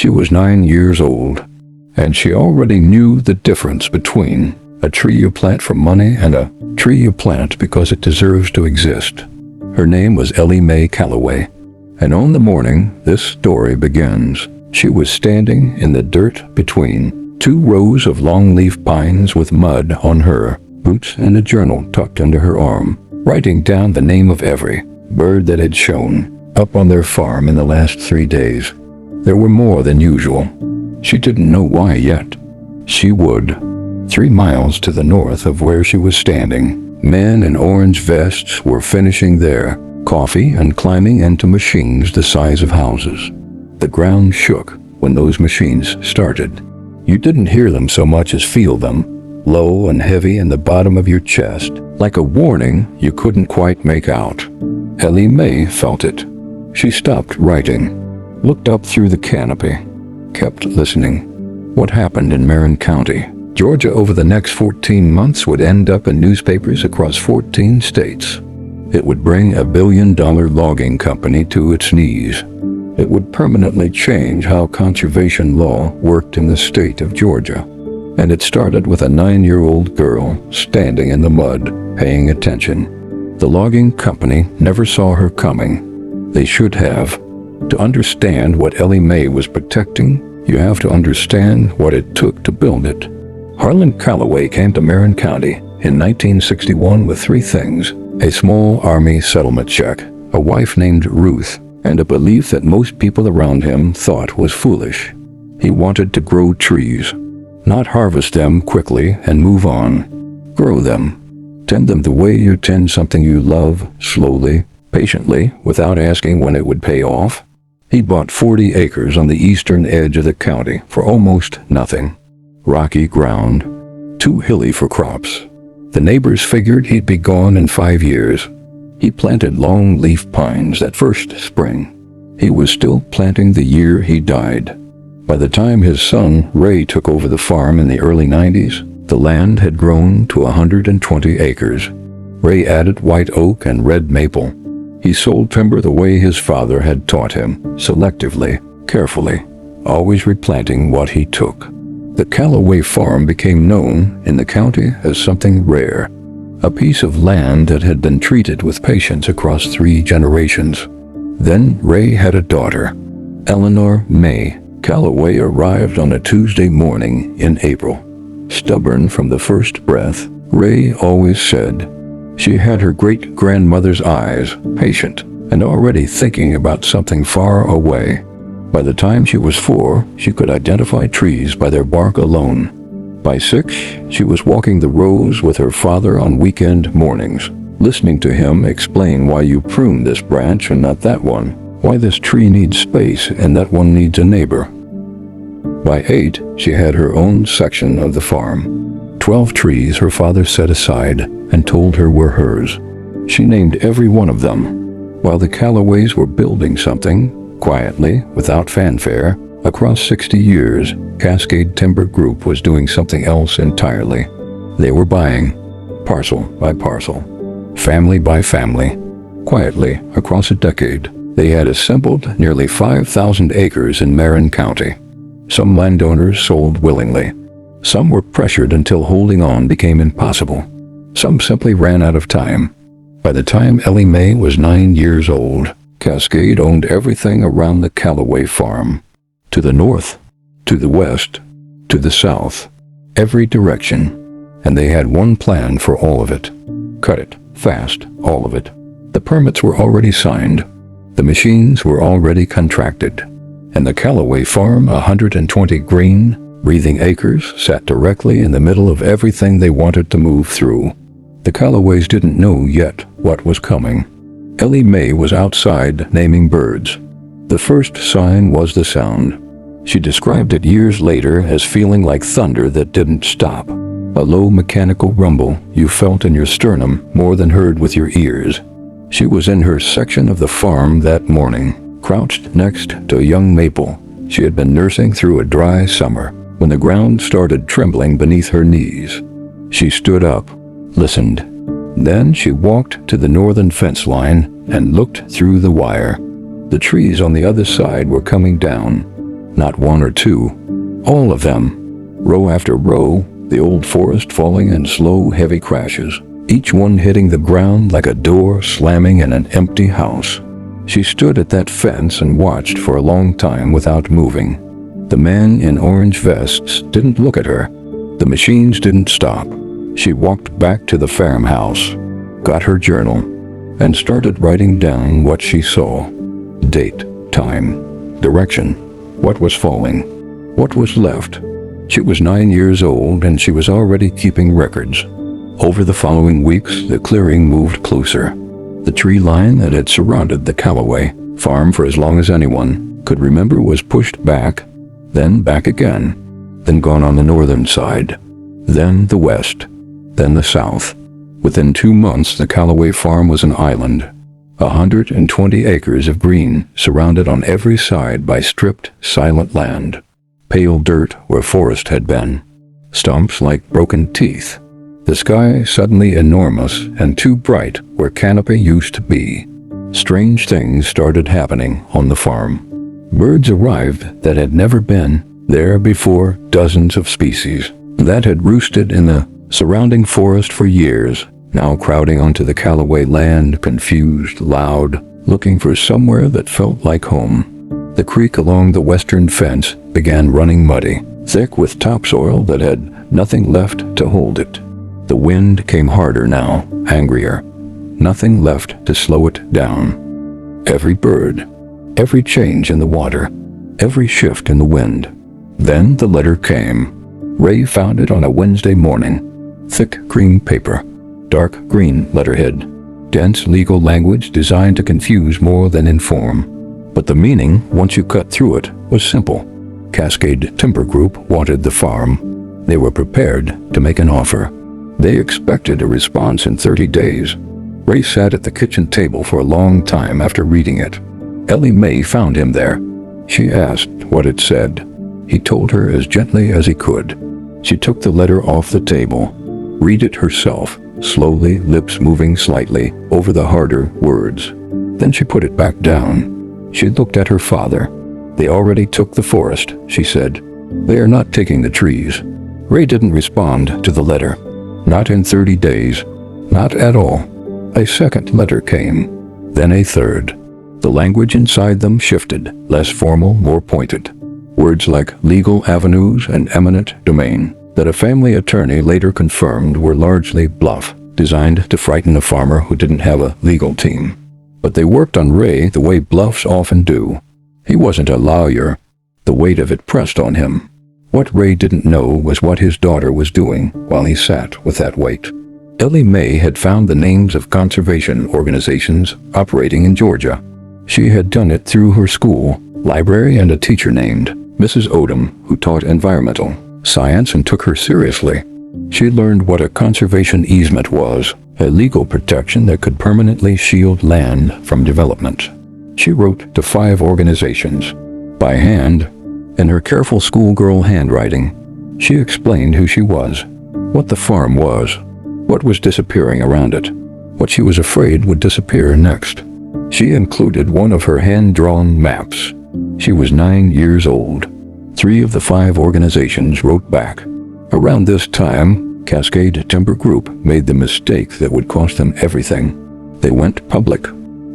She was 9 years old, and she already knew the difference between a tree you plant for money and a tree you plant because it deserves to exist. Her name was Ellie Mae Calloway, and on the morning this story begins, she was standing in the dirt between 2 rows of longleaf pines with mud on her boots and a journal tucked under her arm, writing down the name of every bird that had shown up on their farm in the last 3 days. There were more than usual. She didn't know why yet. She would. 3 miles to the north of where she was standing, men in orange vests were finishing their coffee and climbing into machines the size of houses. The ground shook when those machines started. You didn't hear them so much as feel them, low and heavy in the bottom of your chest, like a warning you couldn't quite make out. Ellie Mae felt it. She stopped writing, looked up through the canopy, kept listening. What happened in Maren County, Georgia over the next 14 months would end up in newspapers across 14 states. It would bring a billion-dollar logging company to its knees. It would permanently change how conservation law worked in the state of Georgia. And it started with a 9-year-old girl standing in the mud, paying attention. The logging company never saw her coming. They should have. To understand what Ellie Mae was protecting, you have to understand what it took to build it. Maren Calloway came to Maren County in 1961 with 3 things: a small army settlement check, a wife named Ruth, and a belief that most people around him thought was foolish. He wanted to grow trees, not harvest them quickly and move on. Grow them. Tend them the way you tend something you love, slowly, patiently, without asking when it would pay off. He bought 40 acres on the eastern edge of the county for almost nothing. Rocky ground, too hilly for crops. The neighbors figured he'd be gone in 5 years. He planted long leaf pines that first spring. He was still planting the year he died. By the time his son, Ray, took over the farm in the early 90s, the land had grown to 120 acres. Ray added white oak and red maple. He sold timber the way his father had taught him, selectively, carefully, always replanting what he took. The Calloway farm became known in the county as something rare, a piece of land that had been treated with patience across 3 generations. Then Ray had a daughter. Ellie Mae Calloway arrived on a Tuesday morning in April. Stubborn from the first breath, Ray always said. She had her great-grandmother's eyes, patient, and already thinking about something far away. By the time she was 4, she could identify trees by their bark alone. By 6, she was walking the rows with her father on weekend mornings, listening to him explain why you prune this branch and not that one, why this tree needs space and that one needs a neighbor. By 8, she had her own section of the farm. 12 trees her father set aside and told her were hers. She named every one of them. While the Calloways were building something, quietly, without fanfare, across 60 years, Cascade Timber Group was doing something else entirely. They were buying, parcel by parcel, family by family. Quietly, across a decade, they had assembled nearly 5,000 acres in Maren County. Some landowners sold willingly. Some were pressured until holding on became impossible. Some simply ran out of time. By the time Ellie Mae was 9 years old, Cascade owned everything around the Calloway farm. To the north, to the west, to the south, every direction. And they had one plan for all of it. Cut it, fast, all of it. The permits were already signed. The machines were already contracted. And the Calloway farm, 120 green, breathing acres, sat directly in the middle of everything they wanted to move through. The Calloways didn't know yet what was coming. Ellie Mae was outside naming birds. The first sign was the sound. She described it years later as feeling like thunder that didn't stop. A low mechanical rumble you felt in your sternum more than heard with your ears. She was in her section of the farm that morning, crouched next to a young maple she had been nursing through a dry summer, when the ground started trembling beneath her knees. She stood up, listened. Then she walked to the northern fence line and looked through the wire. The trees on the other side were coming down. Not one or two. All of them. Row after row, the old forest falling in slow, heavy crashes, each one hitting the ground like a door slamming in an empty house. She stood at that fence and watched for a long time without moving. The men in orange vests didn't look at her. The machines didn't stop. She walked back to the farmhouse, got her journal, and started writing down what she saw. Date, time, direction, what was falling, what was left. She was 9 years old and she was already keeping records. Over the following weeks, the clearing moved closer. The tree line that had surrounded the Calloway farm for as long as anyone could remember was pushed back, then back again, then gone on the northern side, then the west, then the south. Within 2 months, the Calloway farm was an island, 120 acres of green, surrounded on every side by stripped, silent land. Pale dirt where forest had been. Stumps like broken teeth. The sky suddenly enormous and too bright where canopy used to be. Strange things started happening on the farm. Birds arrived that had never been there before, dozens of species that had roosted in the surrounding forest for years, now crowding onto the Calloway land, confused, loud, looking for somewhere that felt like home. The creek along the western fence began running muddy, thick with topsoil that had nothing left to hold it. The wind came harder now, angrier. Nothing left to slow it down. Every bird, every change in the water, every shift in the wind. Then the letter came. Ray found it on a Wednesday morning. Thick cream paper, dark green letterhead, dense legal language designed to confuse more than inform. But the meaning, once you cut through it, was simple. Cascade Timber Group wanted the farm. They were prepared to make an offer. They expected a response in 30 days. Ray sat at the kitchen table for a long time after reading it. Ellie Mae found him there. She asked what it said. He told her as gently as he could. She took the letter off the table. Read it herself, slowly, lips moving slightly over the harder words. Then she put it back down. She looked at her father. They already took the forest, she said. They are not taking the trees. Ray didn't respond to the letter. Not in 30 days. Not at all. A second letter came. Then a third. The language inside them shifted, less formal, more pointed. Words like legal avenues and eminent domain, that a family attorney later confirmed were largely bluff, designed to frighten a farmer who didn't have a legal team. But they worked on Ray the way bluffs often do. He wasn't a lawyer. The weight of it pressed on him. What Ray didn't know was what his daughter was doing while he sat with that weight. Ellie Mae had found the names of conservation organizations operating in Georgia. She had done it through her school, library, and a teacher named Mrs. Odom, who taught environmental science and took her seriously. She learned what a conservation easement was, a legal protection that could permanently shield land from development. She wrote to 5 organizations, by hand, in her careful schoolgirl handwriting. She explained who she was, what the farm was, what was disappearing around it, what she was afraid would disappear next. She included one of her hand-drawn maps. She was 9 years old. 3 of the 5 organizations wrote back. Around this time, Cascade Timber Group made the mistake that would cost them everything. They went public.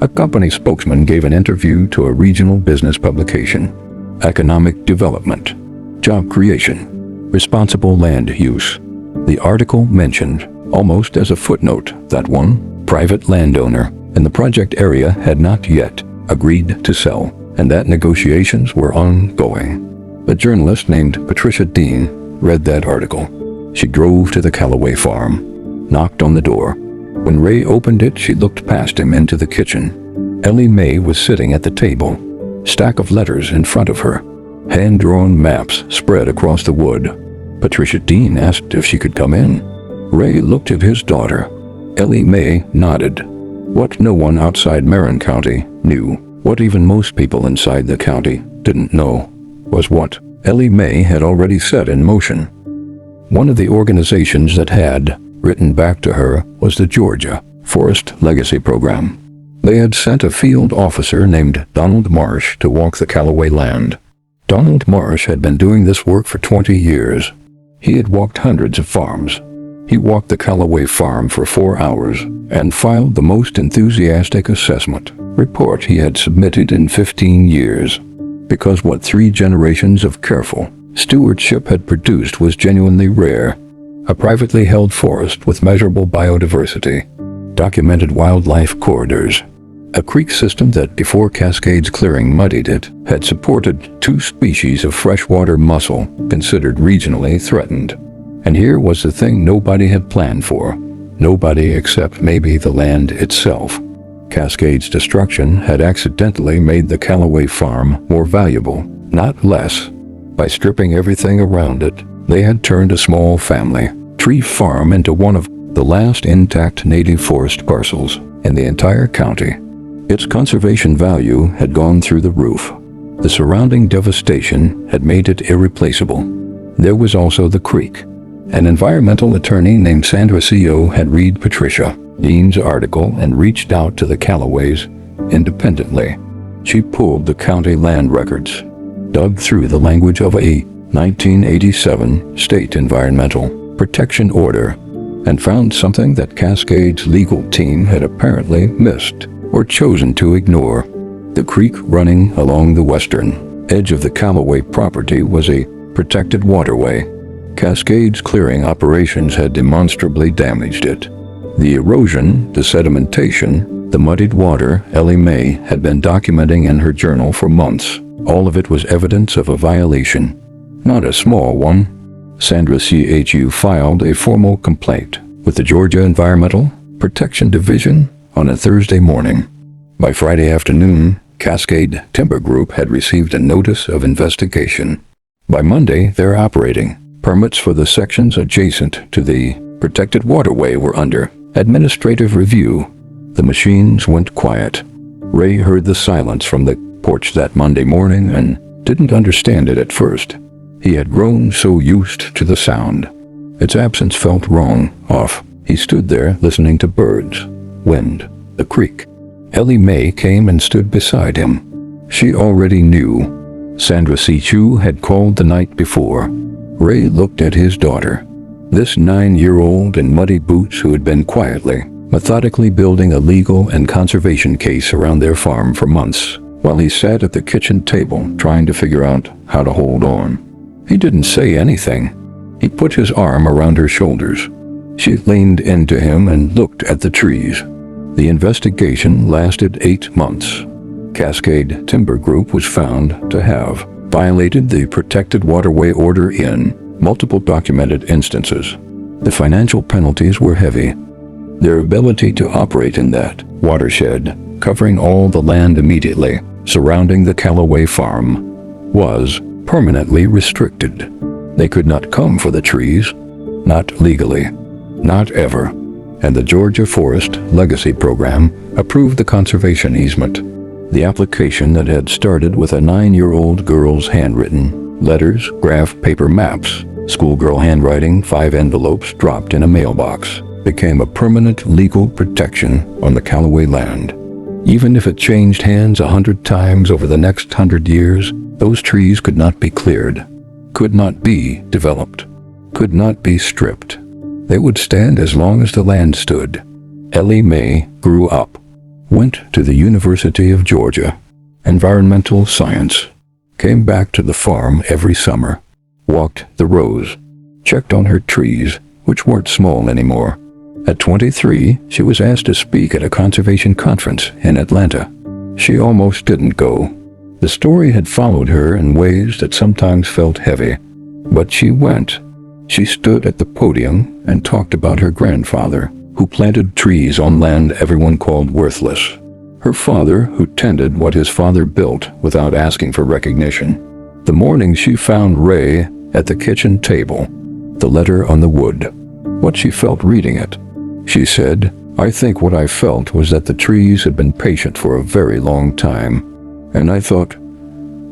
A company spokesman gave an interview to a regional business publication. Economic development, job creation, responsible land use. The article mentioned, almost as a footnote, that one private landowner in the project area had not yet agreed to sell, and that negotiations were ongoing. A journalist named Patricia Dean read that article. She drove to the Calloway farm, knocked on the door. When Ray opened it, she looked past him into the kitchen. Ellie Mae was sitting at the table, stack of letters in front of her, hand-drawn maps spread across the wood. Patricia Dean asked if she could come in. Ray looked at his daughter. Ellie Mae nodded. What no one outside Maren County knew, what even most people inside the county didn't know, was what Ellie Mae had already set in motion. One of the organizations that had written back to her was the Georgia Forest Legacy Program. They had sent a field officer named Donald Marsh to walk the Calloway land. Donald Marsh had been doing this work for 20 years. He had walked hundreds of farms. He walked the Calloway farm for 4 hours and filed the most enthusiastic assessment report he had submitted in 15 years. Because what 3 generations of careful stewardship had produced was genuinely rare. A privately held forest with measurable biodiversity, documented wildlife corridors, a creek system that, before Cascades clearing muddied it, had supported 2 species of freshwater mussel considered regionally threatened. And here was the thing nobody had planned for. Nobody except maybe the land itself. Cascades' destruction had accidentally made the Calloway farm more valuable, not less. By stripping everything around it, they had turned a small family tree farm into one of the last intact native forest parcels in the entire county. Its conservation value had gone through the roof. The surrounding devastation had made it irreplaceable. There was also the creek. An environmental attorney named Sandra C.O. had read Patricia Dean's article and reached out to the Calloways independently. She pulled the county land records, dug through the language of a 1987 state environmental protection order, and found something that Cascades' legal team had apparently missed or chosen to ignore. The creek running along the western edge of the Calloway property was a protected waterway. Cascades' clearing operations had demonstrably damaged it. The erosion, the sedimentation, the muddied water Ellie Mae had been documenting in her journal for months. All of it was evidence of a violation. Not a small one. Sandra CHU filed a formal complaint with the Georgia Environmental Protection Division on a Thursday morning. By Friday afternoon, Cascade Timber Group had received a notice of investigation. By Monday, they're operating. Permits for the sections adjacent to the protected waterway were under administrative review. The machines went quiet. Ray heard the silence from the porch that Monday morning and didn't understand it at first. He had grown so used to the sound. Its absence felt wrong, off. He stood there listening to birds, wind, the creek. Ellie Mae came and stood beside him. She already knew. Sandra C. Chu had called the night before. Ray looked at his daughter, this 9-year-old in muddy boots who had been quietly, methodically building a legal and conservation case around their farm for months, while he sat at the kitchen table trying to figure out how to hold on. He didn't say anything. He put his arm around her shoulders. She leaned into him and looked at the trees. The investigation lasted 8 months. Cascade Timber Group was found to have violated the protected waterway order in multiple documented instances. The financial penalties were heavy. Their ability to operate in that watershed, covering all the land immediately surrounding the Calloway farm, was permanently restricted. They could not come for the trees, not legally, not ever. And the Georgia Forest Legacy Program approved the conservation easement. The application that had started with a 9-year-old girl's handwritten letters, graph paper maps, schoolgirl handwriting, 5 envelopes dropped in a mailbox, became a permanent legal protection on the Calloway land. Even if it changed hands 100 times over the next 100 years, those trees could not be cleared, could not be developed, could not be stripped. They would stand as long as the land stood. Ellie Mae grew up, went to the University of Georgia, environmental science, came back to the farm every summer, walked the rows, checked on her trees, which weren't small anymore. At 23, she was asked to speak at a conservation conference in Atlanta. She almost didn't go. The story had followed her in ways that sometimes felt heavy, but she went. She stood at the podium and talked about her grandfather, who planted trees on land everyone called worthless. Her father, who tended what his father built without asking for recognition. The morning she found Ray at the kitchen table, the letter on the wood. What she felt reading it. She said, "I think what I felt was that the trees had been patient for a very long time. And I thought,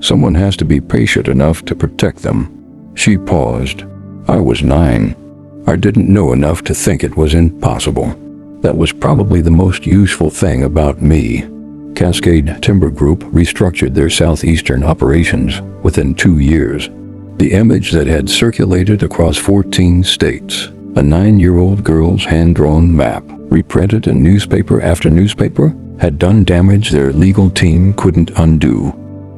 someone has to be patient enough to protect them." She paused. I was 9. I didn't know enough to think it was impossible. That was probably the most useful thing about me. Cascade Timber Group restructured their southeastern operations within 2 years. The image that had circulated across 14 states, a 9-year-old girl's hand-drawn map, reprinted in newspaper after newspaper, had done damage their legal team couldn't undo.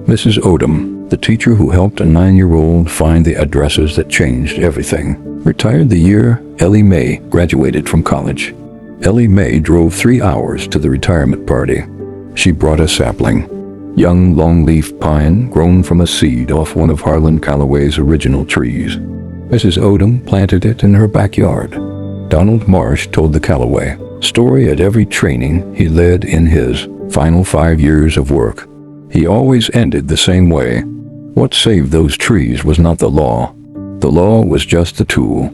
Mrs. Odom, the teacher who helped a 9-year-old find the addresses that changed everything, retired the year Ellie Mae graduated from college. Ellie Mae drove 3 hours to the retirement party. She brought a sapling, young longleaf pine grown from a seed off one of Maren Calloway's original trees. Mrs. Odom planted it in her backyard. Donald Marsh told the Calloway story at every training he led in his final 5 years of work. He always ended the same way. What saved those trees was not the law. The law was just the tool.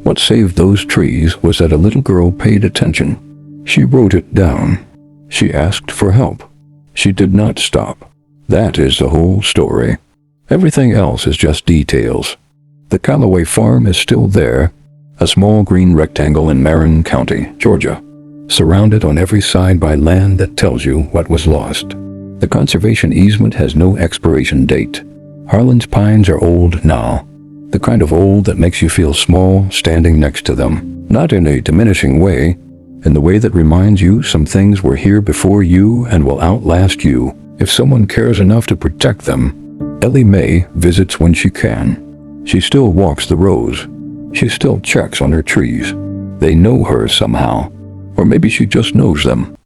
What saved those trees was that a little girl paid attention. She wrote it down. She asked for help. She did not stop. That is the whole story. Everything else is just details. The Calloway farm is still there, a small green rectangle in Maren County, Georgia, surrounded on every side by land that tells you what was lost. The conservation easement has no expiration date. Harlan's pines are old now, the kind of old that makes you feel small standing next to them, not in a diminishing way, in the way that reminds you some things were here before you and will outlast you if someone cares enough to protect them. Ellie Mae visits when she can. She still walks the rows. She still checks on her trees. They know her somehow, or maybe she just knows them.